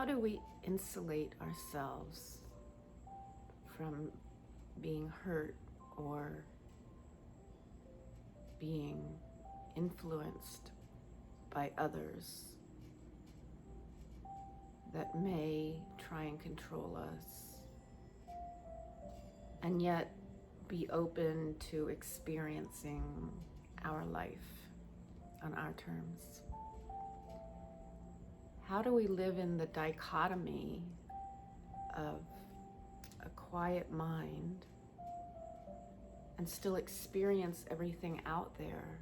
how do we insulate ourselves from being hurt or being influenced by others that may try and control us, and yet be open to experiencing our life on our terms? How do we live in the dichotomy of a quiet mind and still experience everything out there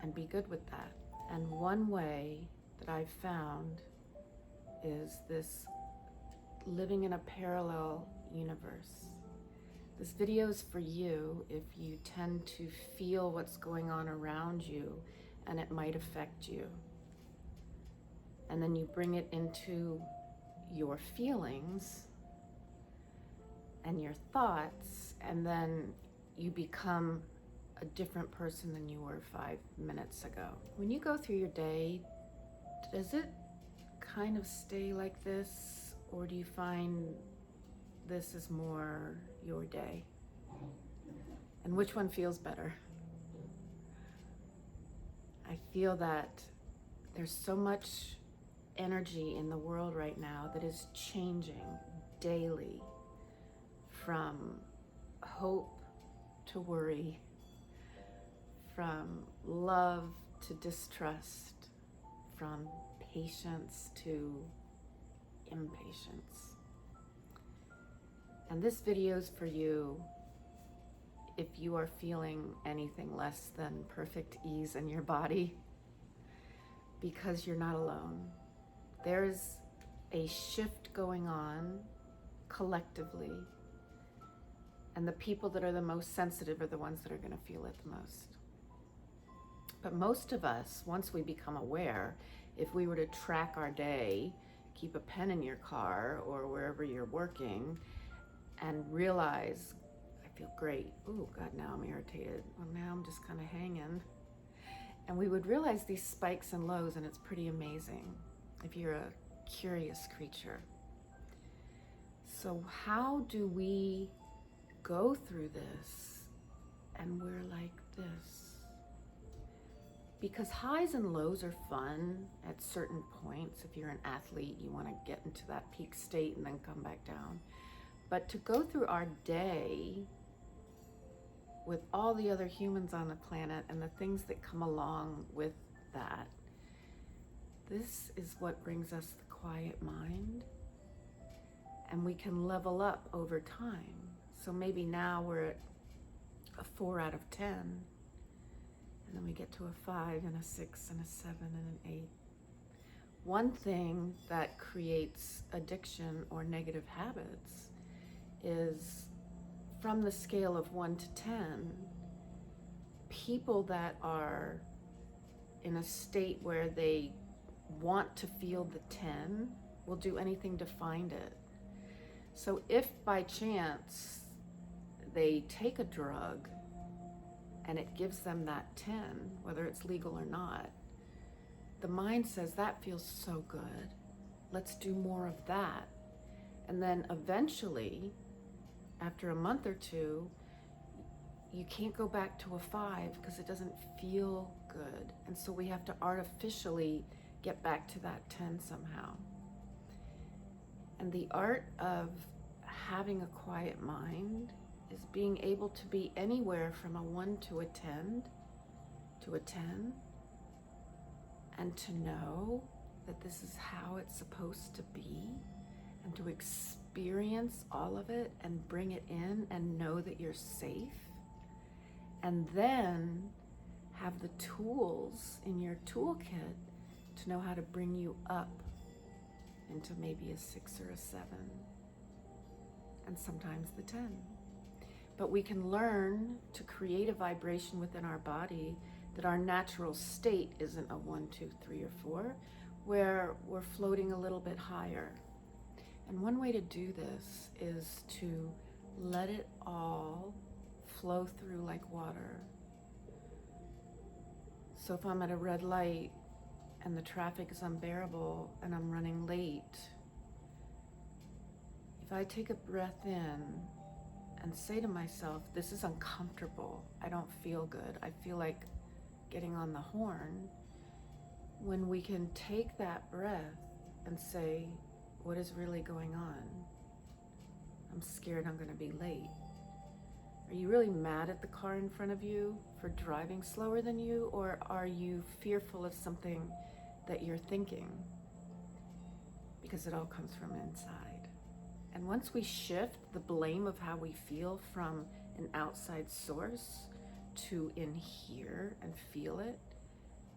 and be good with that? And one way that I've found is this living in a parallel universe. This video is for you if you tend to feel what's going on around you and it might affect you. And then you bring it into your feelings and your thoughts, and then you become a different person than you were 5 minutes ago. When you go through your day, does it kind of stay like this, or do you find this is more your day? And which one feels better? I feel that there's so much energy in the world right now that is changing daily, from hope to worry, from love to distrust, from patience to impatience. And this video is for you if you are feeling anything less than perfect ease in your body, because you're not alone. There's a shift going on collectively, and the people that are the most sensitive are the ones that are going to feel it the most. But most of us, once we become aware, if we were to track our day, keep a pen in your car or wherever you're working, and realize, I feel great. Oh God, now I'm irritated. Well, now I'm just kind of hanging. And we would realize these spikes and lows, and it's pretty amazing if you're a curious creature. So how do we go through this and we're like this? Because highs and lows are fun at certain points. If you're an athlete, you want to get into that peak state and then come back down. But to go through our day with all the other humans on the planet and the things that come along with that, this is what brings us the quiet mind. And we can level up over time. So maybe now we're at a 4 out of 10, and then we get to a 5 and a 6 and a 7 and an 8. One thing that creates addiction or negative habits is, from the scale of 1 to 10, people that are in a state where they want to feel the 10 will do anything to find it. So if by chance they take a drug and it gives them that 10, whether it's legal or not, the mind says, that feels so good, let's do more of that. And then eventually, after a month or two, you can't go back to a 5 because it doesn't feel good. And so we have to artificially get back to that 10 somehow. And the art of having a quiet mind is being able to be anywhere from a 1 to a 10 to a 10, and to know that this is how it's supposed to be, and to experience all of it and bring it in and know that you're safe, and then have the tools in your toolkit to know how to bring you up into maybe a 6 or a 7, and sometimes the 10. But we can learn to create a vibration within our body that our natural state isn't a 1, 2, 3, or 4, where we're floating a little bit higher. And one way to do this is to let it all flow through like water. So if I'm at a red light and the traffic is unbearable and I'm running late, if I take a breath in and say to myself, this is uncomfortable, I don't feel good, I feel like getting on the horn, when we can take that breath and say, what is really going on? I'm scared I'm going to be late. Are you really mad at the car in front of you for driving slower than you, or are you fearful of something that you're thinking? Because it all comes from inside. And once we shift the blame of how we feel from an outside source to in here and feel it,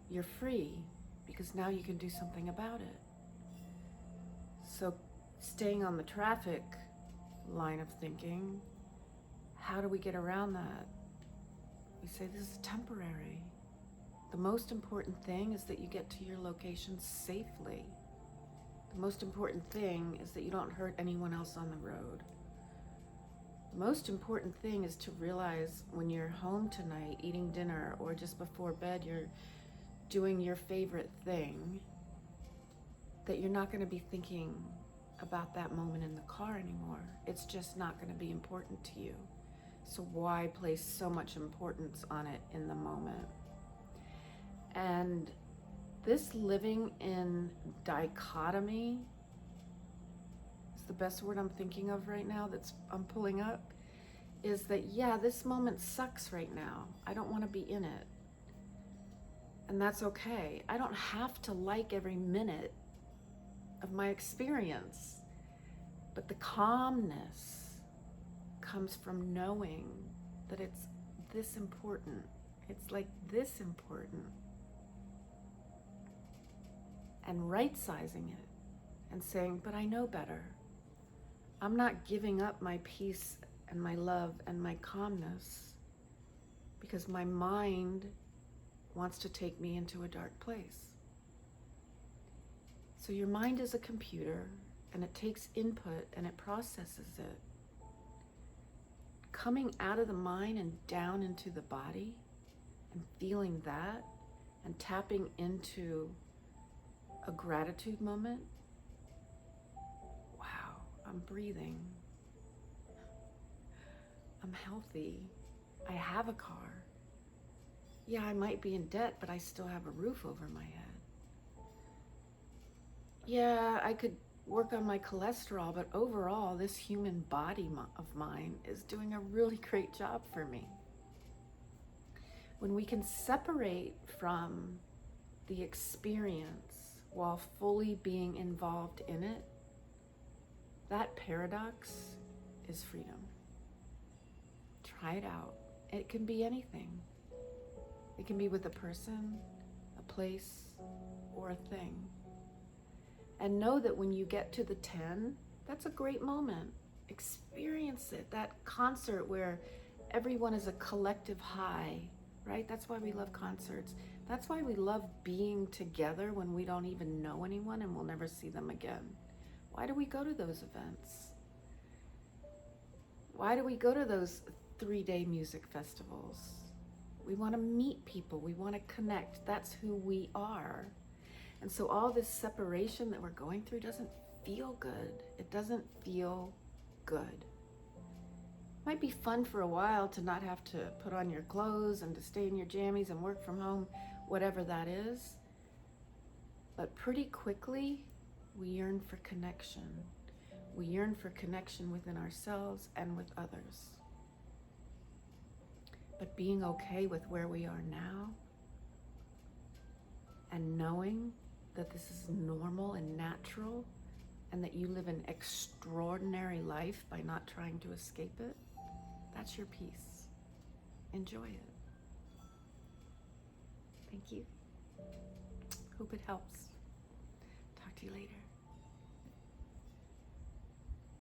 you're free, because now you can do something about it. So staying on the traffic line of thinking, how do we get around that? We say this is temporary. The most important thing is that you get to your location safely. The most important thing is that you don't hurt anyone else on the road. The most important thing is to realize when you're home tonight eating dinner or just before bed you're doing your favorite thing, that you're not going to be thinking about that moment in the car anymore. It's just not going to be important to you. So why place so much importance on it in the moment? And this living in dichotomy is the best word I'm thinking of right now I'm pulling up, is that, yeah, this moment sucks right now. I don't want to be in it. And that's okay. I don't have to like every minute of my experience. But the calmness comes from knowing that it's this important. It's like this important. And right-sizing it and saying, but I know better. I'm not giving up my peace and my love and my calmness because my mind wants to take me into a dark place. So your mind is a computer, and it takes input and it processes it. Coming out of the mind and down into the body and feeling that and tapping into a gratitude moment. Wow, I'm breathing. I'm healthy. I have a car. Yeah, I might be in debt, but I still have a roof over my head. Yeah, I could work on my cholesterol, but overall, this human body of mine is doing a really great job for me. When we can separate from the experience while fully being involved in it, that paradox is freedom. Try it out. It can be anything. It can be with a person, a place, or a thing. And know that when you get to the 10, that's a great moment. Experience it. That concert where everyone is a collective high, right? That's why we love concerts. That's why we love being together when we don't even know anyone and we'll never see them again. Why do we go to those events? Why do we go to those 3-day music festivals? We want to meet people. We want to connect. That's who we are. And so all this separation that we're going through doesn't feel good. It doesn't feel good. It might be fun for a while to not have to put on your clothes and to stay in your jammies and work from home, whatever that is. But pretty quickly, we yearn for connection. We yearn for connection within ourselves and with others. But being okay with where we are now and knowing that this is normal and natural and that you live an extraordinary life by not trying to escape it, that's your peace. Enjoy it. Thank you. Hope it helps. Talk to you later.